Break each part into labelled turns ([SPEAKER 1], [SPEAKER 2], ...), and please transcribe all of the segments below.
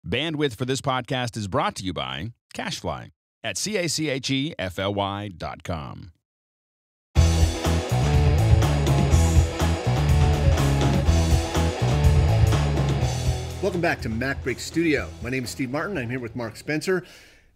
[SPEAKER 1] Bandwidth for this podcast is brought to you by CacheFly at CACHEFLY.com.
[SPEAKER 2] Welcome back to MacBreak Studio. My name is Steve Martin. I'm here with Mark Spencer.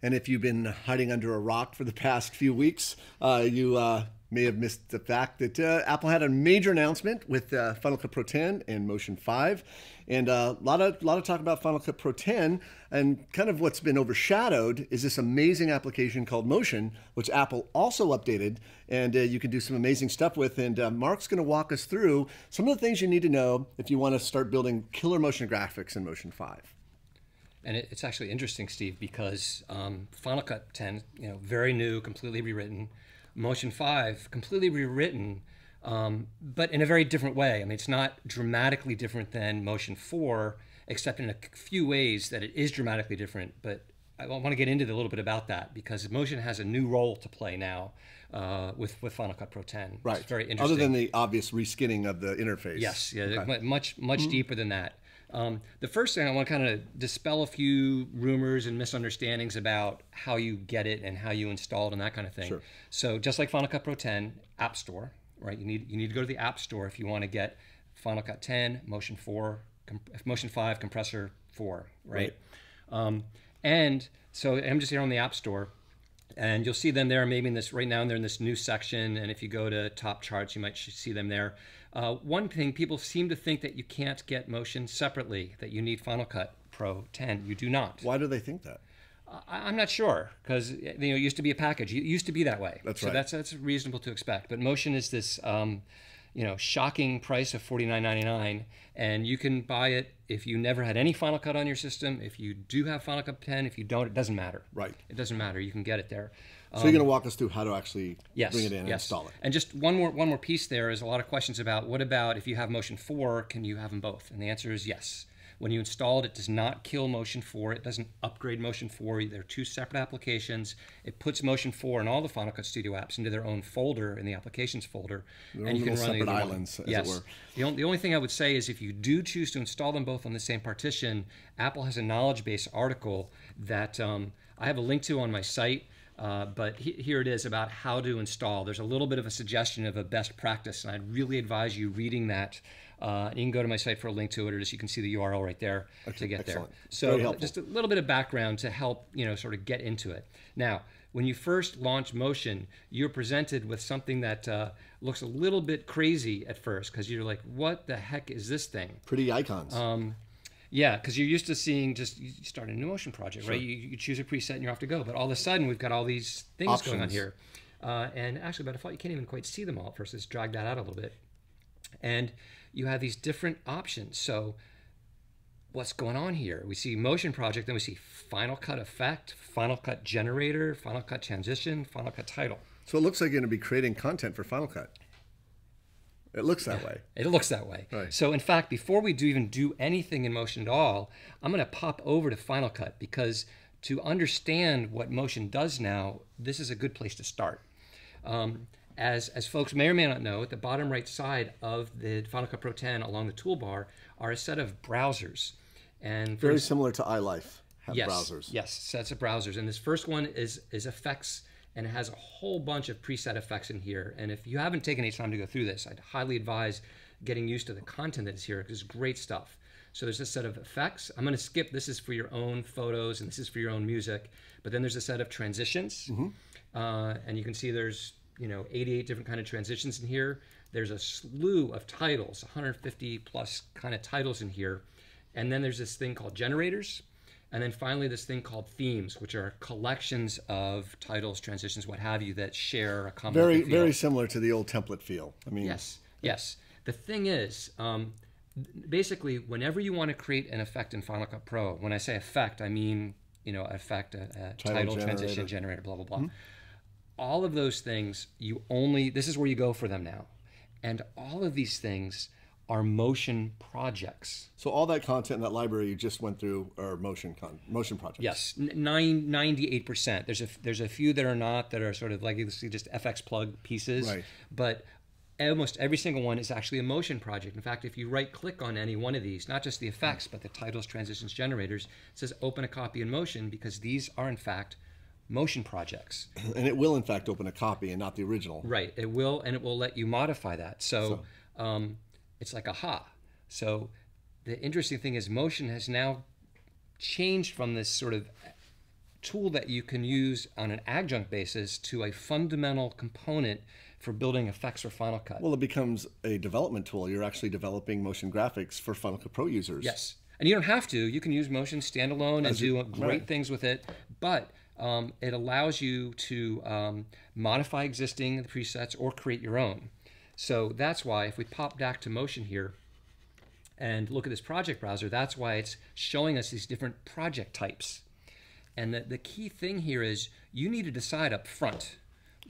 [SPEAKER 2] And if you've been hiding under a rock for the past few weeks, you may have missed the fact that Apple had a major announcement with Final Cut Pro 10 and Motion 5. And a lot of talk about Final Cut Pro 10. And kind of what's been overshadowed is this amazing application called Motion, which Apple also updated. And you can do some amazing stuff with. And Mark's going to walk us through some of the things you need to know if you want to start building killer motion graphics in Motion 5.
[SPEAKER 3] And it's actually interesting, Steve, because Final Cut 10, very new, completely rewritten. Motion 5, completely rewritten, but in a very different way. I mean, it's not dramatically different than Motion 4, except in a few ways that it is dramatically different. But I want to get into a little bit about that because Motion has a new role to play now with Final Cut Pro 10.
[SPEAKER 2] Right.
[SPEAKER 3] It's very interesting.
[SPEAKER 2] Other than the obvious reskinning of the interface.
[SPEAKER 3] Yes, yeah, okay. much deeper than that. The first thing I want to kind of dispel a few rumors and misunderstandings about how you get it and how you install it and that kind of thing.
[SPEAKER 2] Sure.
[SPEAKER 3] So just like Final Cut Pro 10, App Store, right? You need to go to the App Store if you want to get Final Cut 10, Motion 4, Motion 5, Compressor 4, right? And so I'm just here on the App Store. And you'll see them there, maybe in this right now. They're in this new section, and if you go to top charts, you might see them there. One thing, people seem to think that you can't get Motion separately, that you need Final Cut Pro 10. You do not.
[SPEAKER 2] Why do they think that?
[SPEAKER 3] I'm not sure, because it used to be a package. It used to be that way.
[SPEAKER 2] That's
[SPEAKER 3] right.
[SPEAKER 2] So
[SPEAKER 3] that's reasonable to expect. But Motion is this shocking price of $49.99, and you can buy it if you never had any Final Cut on your system. If you do have Final Cut 10, if you don't, it doesn't matter.
[SPEAKER 2] Right.
[SPEAKER 3] It doesn't matter. You can get it there.
[SPEAKER 2] So you're going to walk us through how to actually bring it in and
[SPEAKER 3] yes.
[SPEAKER 2] install it.
[SPEAKER 3] And just one more piece there is a lot of questions about what about if you have Motion 4, can you have them both? And the answer is yes. When you install it, it does not kill Motion 4. It doesn't upgrade Motion 4. They're two separate applications. It puts Motion 4 and all the Final Cut Studio apps into their own folder in the applications folder.
[SPEAKER 2] And you can run separate islands, as it were.
[SPEAKER 3] The only thing I would say is if you do choose to install them both on the same partition, Apple has a knowledge base article that I have a link to on my site. But here it is about how to install. There's a little bit of a suggestion of a best practice, and I'd really advise you reading that. You can go to my site for a link to it, or just you can see the URL right there to get
[SPEAKER 2] Excellent.
[SPEAKER 3] there. So just a little bit of background to help sort of get into it. Now, when you first launch Motion, you're presented with something that looks a little bit crazy at first because you're like, what the heck is this thing?
[SPEAKER 2] Pretty icons.
[SPEAKER 3] Yeah, because you're used to seeing you start a new Motion project,
[SPEAKER 2] Sure.
[SPEAKER 3] right? You choose a preset and you're off to go. But all of a sudden, we've got all these things
[SPEAKER 2] Options
[SPEAKER 3] going on here. And actually, by default, you can't even quite see them all at first. Let's drag that out a little bit. And you have these different options. So what's going on here? We see Motion Project, then we see Final Cut Effect, Final Cut Generator, Final Cut Transition, Final Cut Title.
[SPEAKER 2] So it looks like you're going to be creating content for Final Cut. It looks that way.
[SPEAKER 3] It looks that way.
[SPEAKER 2] Right.
[SPEAKER 3] So in fact, before we even do anything in Motion at all, I'm going to pop over to Final Cut because to understand what Motion does now, this is a good place to start. As folks may or may not know, at the bottom right side of the Final Cut Pro 10 along the toolbar are a set of browsers. And
[SPEAKER 2] Very similar to iLife have
[SPEAKER 3] yes,
[SPEAKER 2] browsers.
[SPEAKER 3] Yes, sets of browsers. And this first one is effects, and it has a whole bunch of preset effects in here. And if you haven't taken any time to go through this, I'd highly advise getting used to the content that's here because it's great stuff. So there's a set of effects. I'm going to skip. This is for your own photos, and this is for your own music. But then there's a set of transitions. And you can see there's 88 different kind of transitions in here. There's a slew of titles, 150 plus kind of titles in here. And then there's this thing called generators. And then finally this thing called themes, which are collections of titles, transitions, what have you, that share a common feel.
[SPEAKER 2] Very similar to the old template feel. I mean,
[SPEAKER 3] yes. The thing is, basically, whenever you want to create an effect in Final Cut Pro, when I say effect, I mean, effect, a title, transition, generator, blah, blah, blah. All of those things, this is where you go for them now. And all of these things are Motion projects. So
[SPEAKER 2] all that content in that library you just went through are Motion projects.
[SPEAKER 3] Yes, 98%. There's a few that are not, that are sort of like just FX plug pieces.
[SPEAKER 2] Right.
[SPEAKER 3] But almost every single one is actually a motion project. In fact, if you right-click on any one of these, not just the effects, but the titles, transitions, generators, it says open a copy in motion because these are, in fact, motion projects.
[SPEAKER 2] And it will, in fact, open a copy and not the original.
[SPEAKER 3] Right. It will, and it will let you modify that. So it's like aha. So the interesting thing is motion has now changed from this sort of tool that you can use on an adjunct basis to a fundamental component for building effects for Final Cut.
[SPEAKER 2] Well, it becomes a development tool. You're actually developing motion graphics for Final Cut Pro users.
[SPEAKER 3] Yes. And you don't have to. You can use motion standalone and do great things with it. But it allows you to modify existing presets or create your own. So that's why if we pop back to motion here and look at this project browser, that's why it's showing us these different project types. And the key thing here is you need to decide up front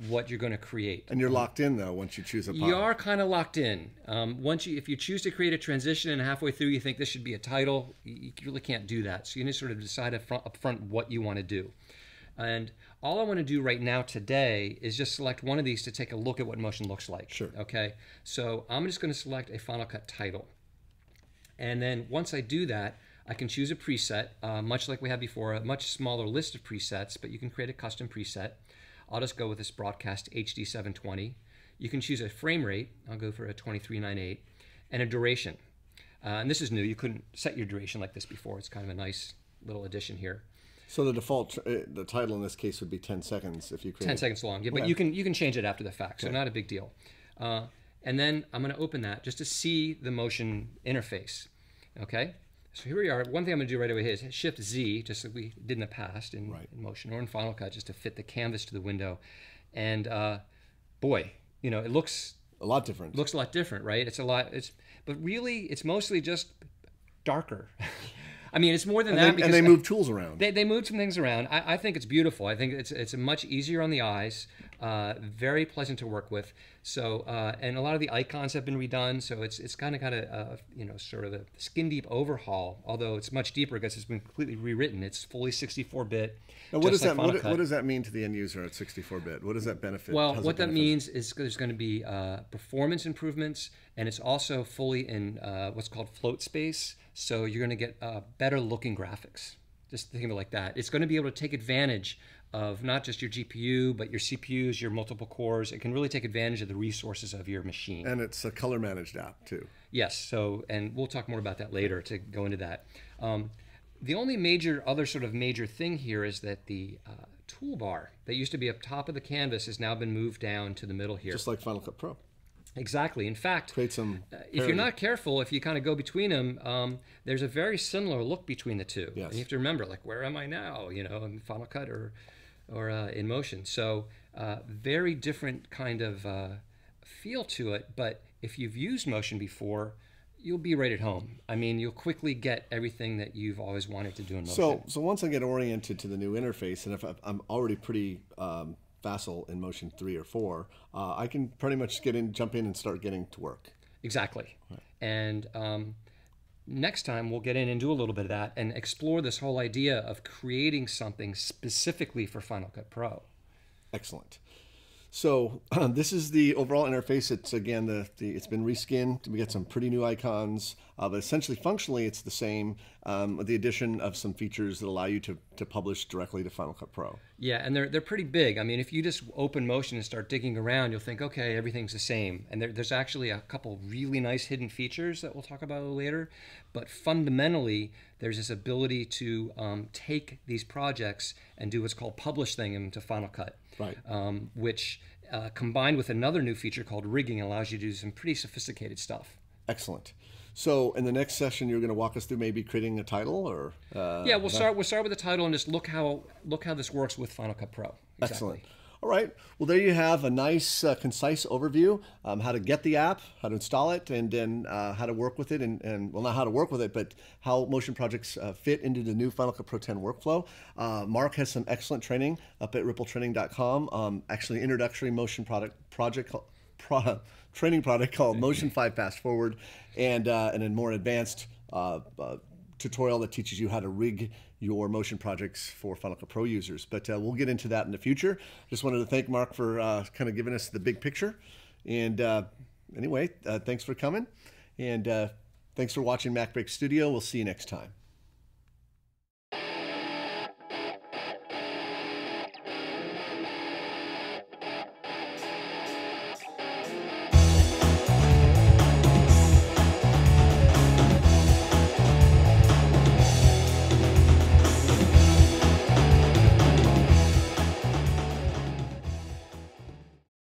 [SPEAKER 3] what you're going to create.
[SPEAKER 2] And you're locked in, though, once you choose a pop.
[SPEAKER 3] You are kind of locked in. If you choose to create a transition and halfway through you think this should be a title, you really can't do that. So you need to sort of decide up front what you want to do. And all I want to do right now today is just select one of these to take a look at what motion looks like.
[SPEAKER 2] Sure.
[SPEAKER 3] Okay. So I'm just going to select a Final Cut title. And then once I do that, I can choose a preset, much like we had before, a much smaller list of presets, but you can create a custom preset. I'll just go with this broadcast HD 720. You can choose a frame rate. I'll go for a 2398 and a duration. And this is new. You couldn't set your duration like this before. It's kind of a nice little addition here.
[SPEAKER 2] So the default, the title in this case would be 10 seconds if you create
[SPEAKER 3] 10 seconds long. Yeah, but you can change it after the fact, so not a big deal. And then I'm going to open that just to see the motion interface. Okay. So here we are. One thing I'm going to do right away is Shift Z, just like we did in the past in Motion or in Final Cut, just to fit the canvas to the window. And boy, it looks
[SPEAKER 2] a lot different.
[SPEAKER 3] Looks a lot different, right? But really, it's mostly just darker. I mean, it's more than that.
[SPEAKER 2] And they move tools around.
[SPEAKER 3] They move some things around. I think it's beautiful. I think it's much easier on the eyes, very pleasant to work with. So, and a lot of the icons have been redone. So it's kind of got a sort of a skin deep overhaul. Although it's much deeper because it's been completely rewritten. It's fully 64-bit.
[SPEAKER 2] Now, what does that mean to the end user at 64-bit? What does that benefit?
[SPEAKER 3] Well, what that means is there's going to be performance improvements, and it's also fully in what's called float space. So you're going to get better looking graphics. Just think of it like that. It's going to be able to take advantage of not just your GPU, but your CPUs, your multiple cores. It can really take advantage of the resources of your machine.
[SPEAKER 2] And it's a color managed app too.
[SPEAKER 3] Yes. So, and we'll talk more about that later to go into that. The only other sort of major thing here is that the toolbar that used to be up top of the canvas has now been moved down to the middle here.
[SPEAKER 2] Just like Final Cut Pro.
[SPEAKER 3] Exactly. In fact,
[SPEAKER 2] create some
[SPEAKER 3] if you're not careful, if you kind of go between them, there's a very similar look between the two.
[SPEAKER 2] Yes.
[SPEAKER 3] And you have to remember, like, where am I now? In Final Cut or in Motion. So very different kind of feel to it. But if you've used Motion before, you'll be right at home. I mean, you'll quickly get everything that you've always wanted to do in Motion.
[SPEAKER 2] So once I get oriented to the new interface, and if I'm already pretty facile in Motion 3 or 4, I can pretty much jump in and start getting to work.
[SPEAKER 3] Exactly. Right. And next time we'll get in and do a little bit of that and explore this whole idea of creating something specifically for Final Cut Pro.
[SPEAKER 2] Excellent. So this is the overall interface. It's again it's been reskinned. We got some pretty new icons, but essentially functionally it's the same, with the addition of some features that allow you to publish directly to Final Cut Pro.
[SPEAKER 3] Yeah, and they're pretty big. I mean, if you just open Motion and start digging around, you'll think, okay, everything's the same. And there's actually a couple really nice hidden features that we'll talk about later. But fundamentally, there's this ability to take these projects and do what's called publish them to Final Cut.
[SPEAKER 2] Right.
[SPEAKER 3] Which combined with another new feature called rigging allows you to do some pretty sophisticated stuff.
[SPEAKER 2] Excellent. So in the next session, you're going to walk us through maybe creating a title, or
[SPEAKER 3] yeah, we'll start with the title and just look how this works with Final Cut Pro. Exactly.
[SPEAKER 2] Excellent. All right. Well, there you have a nice, concise overview, how to get the app, how to install it, and then how to work with it, and well, not how to work with it, but how motion projects fit into the new Final Cut Pro 10 workflow. Mark has some excellent training up at rippletraining.com. Actually, introductory motion training product called Motion 5 Fast Forward, and a more advanced tutorial that teaches you how to rig your motion projects for Final Cut Pro users. But we'll get into that in the future. Just wanted to thank Mark for kind of giving us the big picture. And anyway, thanks for coming, and thanks for watching MacBreak Studio. We'll see you next time.